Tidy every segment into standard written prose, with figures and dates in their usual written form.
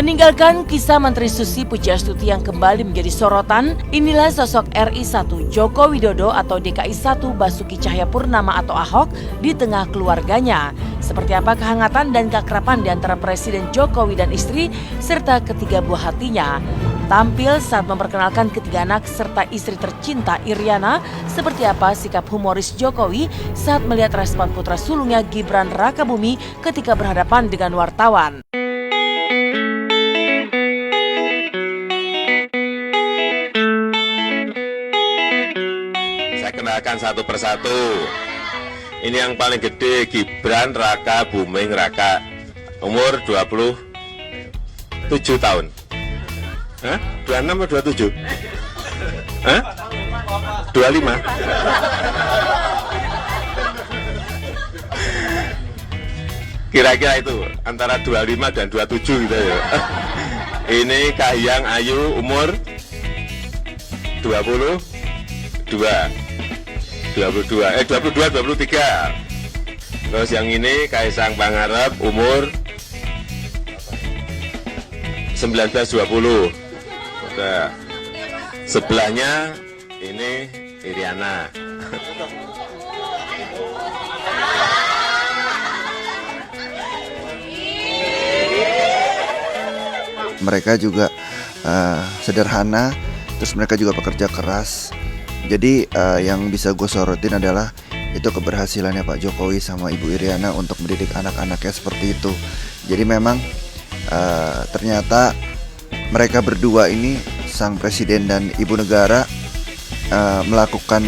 Meninggalkan kisah Menteri Susi Pujiastuti yang kembali menjadi sorotan, inilah sosok RI 1 Joko Widodo atau DKI 1 Basuki Cahayapurnama atau Ahok di tengah keluarganya. Seperti apa kehangatan dan keakraban di antara Presiden Jokowi dan istri serta ketiga buah hatinya. Tampil saat memperkenalkan ketiga anak serta istri tercinta Iriana, seperti apa sikap humoris Jokowi saat melihat respon putra sulungnya Gibran Rakabuming ketika berhadapan dengan wartawan. Saya kenalkan satu persatu. Ini yang paling gede, Gibran Rakabuming Raka, umur 27 tahun. Hah? 26 atau 27? Hah? 25? Kira-kira itu, antara 25 dan 27 gitu ya. Ini Kahiyang Ayu, umur 22, 23. Terus yang ini Kaisang Pangarep, umur 19-20. Udah. Sebelahnya ini Iriana. Mereka juga sederhana, terus mereka juga pekerja keras. Jadi yang bisa gue sorotin adalah itu keberhasilannya Pak Jokowi sama Ibu Iriana untuk mendidik anak-anaknya seperti itu. Jadi memang ternyata mereka berdua ini, sang presiden dan ibu negara, melakukan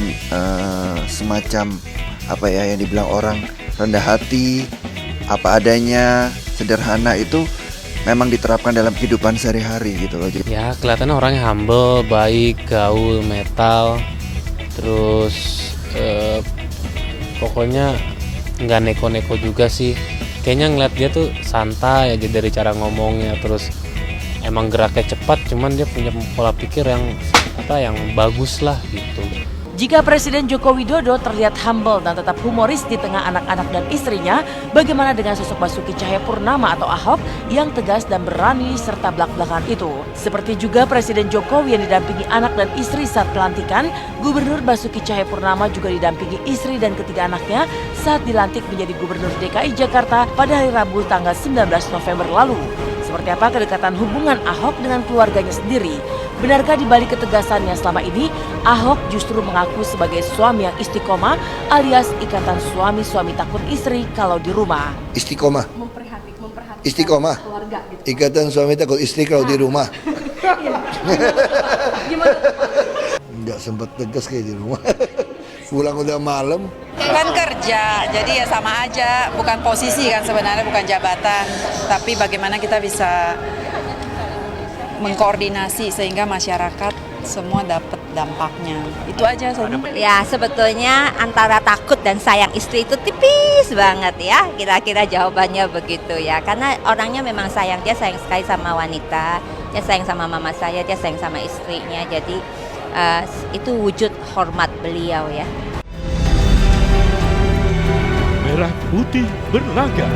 semacam apa ya yang dibilang orang rendah hati, apa adanya, sederhana, itu memang diterapkan dalam kehidupan sehari-hari gitu loh. Ya kelihatannya orangnya humble, baik, gaul, metal, terus pokoknya nggak neko-neko juga sih. Kayaknya ngeliat dia tuh santai aja dari cara ngomongnya, terus emang geraknya cepat, cuman dia punya pola pikir yang bagus lah gitu. Jika Presiden Joko Widodo terlihat humble dan tetap humoris di tengah anak-anak dan istrinya, bagaimana dengan sosok Basuki Cahayapurnama atau Ahok yang tegas dan berani serta belak-belakan itu? Seperti juga Presiden Jokowi yang didampingi anak dan istri saat pelantikan, Gubernur Basuki Cahayapurnama juga didampingi istri dan ketiga anaknya saat dilantik menjadi Gubernur DKI Jakarta pada hari Rabu tanggal 19 November lalu. Seperti apa kedekatan hubungan Ahok dengan keluarganya sendiri? Benarkah di balik ketegasannya selama ini, Ahok justru mengaku sebagai suami yang istiqomah alias ikatan suami-suami takut istri kalau di rumah? Istiqomah. Istiqomah. Keluarga gitu. Ikatan suami takut istri kalau di rumah. Gimana? Nggak sempat tegas kayak di rumah. Pulang udah malam. Kan kerja, jadi ya sama aja. Bukan posisi kan sebenarnya, bukan jabatan. Tapi bagaimana kita bisa mengkoordinasi sehingga masyarakat semua dapat dampaknya. Itu aja saja. Ya sebetulnya antara takut dan sayang istri itu tipis banget ya. Kira-kira jawabannya begitu ya. Karena orangnya memang sayang, dia sayang sekali sama wanita, dia sayang sama mama saya, dia sayang sama istrinya. Jadi itu wujud hormat beliau ya. Merah Putih berlaga.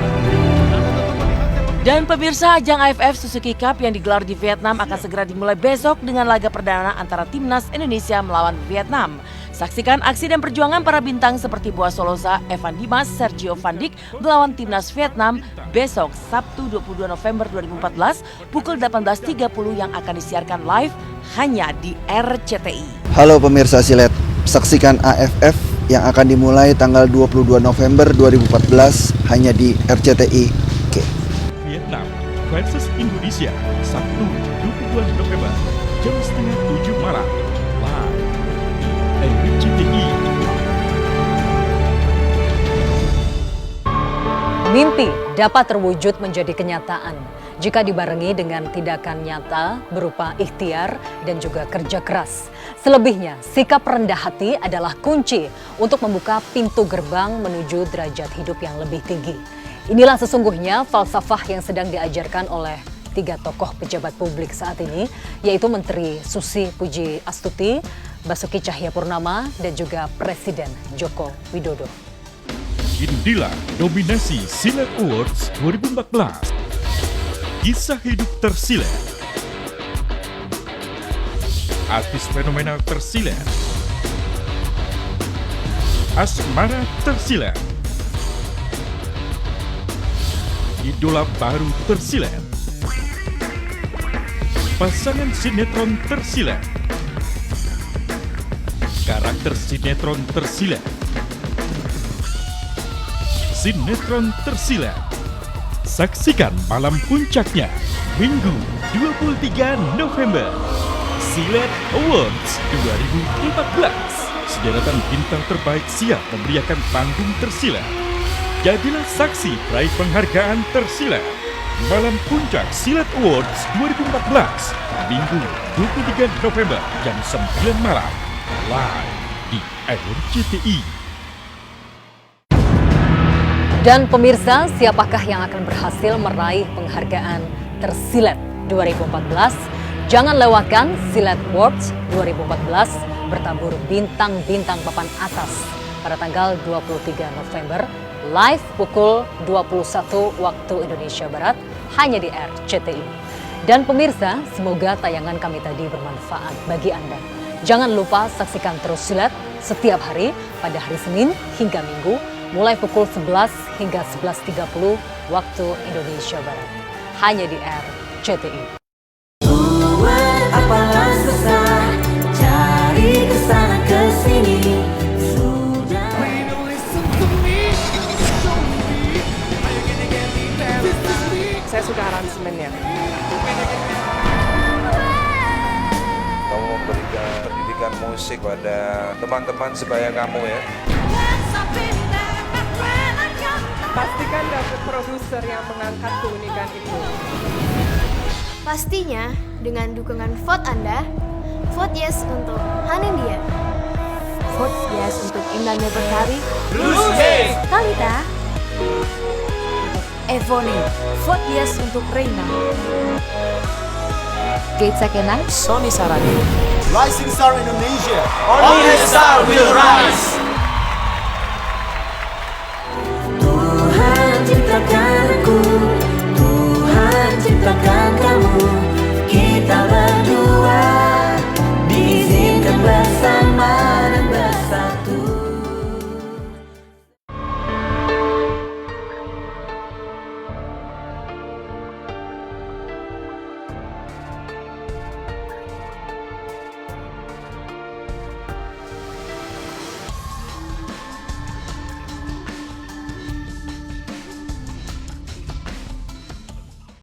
Dan pemirsa, ajang AFF Suzuki Cup yang digelar di Vietnam akan segera dimulai besok dengan laga perdana antara Timnas Indonesia melawan Vietnam. Saksikan aksi dan perjuangan para bintang seperti Boaz Soloza, Evan Dimas, Sergio Van Dijk melawan Timnas Vietnam besok Sabtu 22 November 2014 pukul 18.30 yang akan disiarkan live hanya di RCTI. Halo pemirsa Silet, saksikan AFF yang akan dimulai tanggal 22 November 2014 hanya di RCTI. Vietnam versus Indonesia, Sabtu 22 November, jam 6:30 malam, live di RCTI. Mimpi dapat terwujud menjadi kenyataan jika dibarengi dengan tindakan nyata berupa ikhtiar dan juga kerja keras. Selebihnya, sikap rendah hati adalah kunci untuk membuka pintu gerbang menuju derajat hidup yang lebih tinggi. Inilah sesungguhnya falsafah yang sedang diajarkan oleh tiga tokoh pejabat publik saat ini, yaitu Menteri Susi Pujiastuti, Basuki Cahayapurnama, dan juga Presiden Joko Widodo. Inilah nominasi Silet Awards 2014. kisah hidup tersilet. Artis fenomenal tersilet. Asmara tersilet. Idola baru tersilet. Pasangan sinetron tersilet. Karakter sinetron tersilet. Sinetron tersilet. Saksikan malam puncaknya Minggu 23 November. Silet Awards 2014. Sederetan bintang terbaik siap memeriahkan panggung tersilet. Jadilah saksi peraih penghargaan tersilet. Malam Puncak Silet Awards 2014, Minggu 23 November jam 9 malam, live di RCTI. Dan pemirsa, siapakah yang akan berhasil meraih penghargaan Tersilet 2014? Jangan lewatkan Silet Awards 2014 bertabur bintang-bintang papan atas pada tanggal 23 November, live pukul 21 waktu Indonesia Barat, hanya di RCTI. Dan pemirsa, semoga tayangan kami tadi bermanfaat bagi Anda. Jangan lupa saksikan terus Silet setiap hari pada hari Senin hingga Minggu, mulai pukul 11 hingga 11.30 waktu Indonesia Barat, hanya di RCTI. Apalah susah, cari kesana kesini. Saya suka aransemennya. Kamu memberikan pendidikan musik pada teman-teman sebaya kamu ya. Pastikan dapat produser yang mengangkat keunikan itu. Pastinya dengan dukungan vote Anda, vote yes untuk Hanendia, vote yes untuk Indah Nebertari, Kalita, Evoni, vote yes untuk Reina, Kate Sakena, Sony Sarani. Rising Star Indonesia, only a star will rise.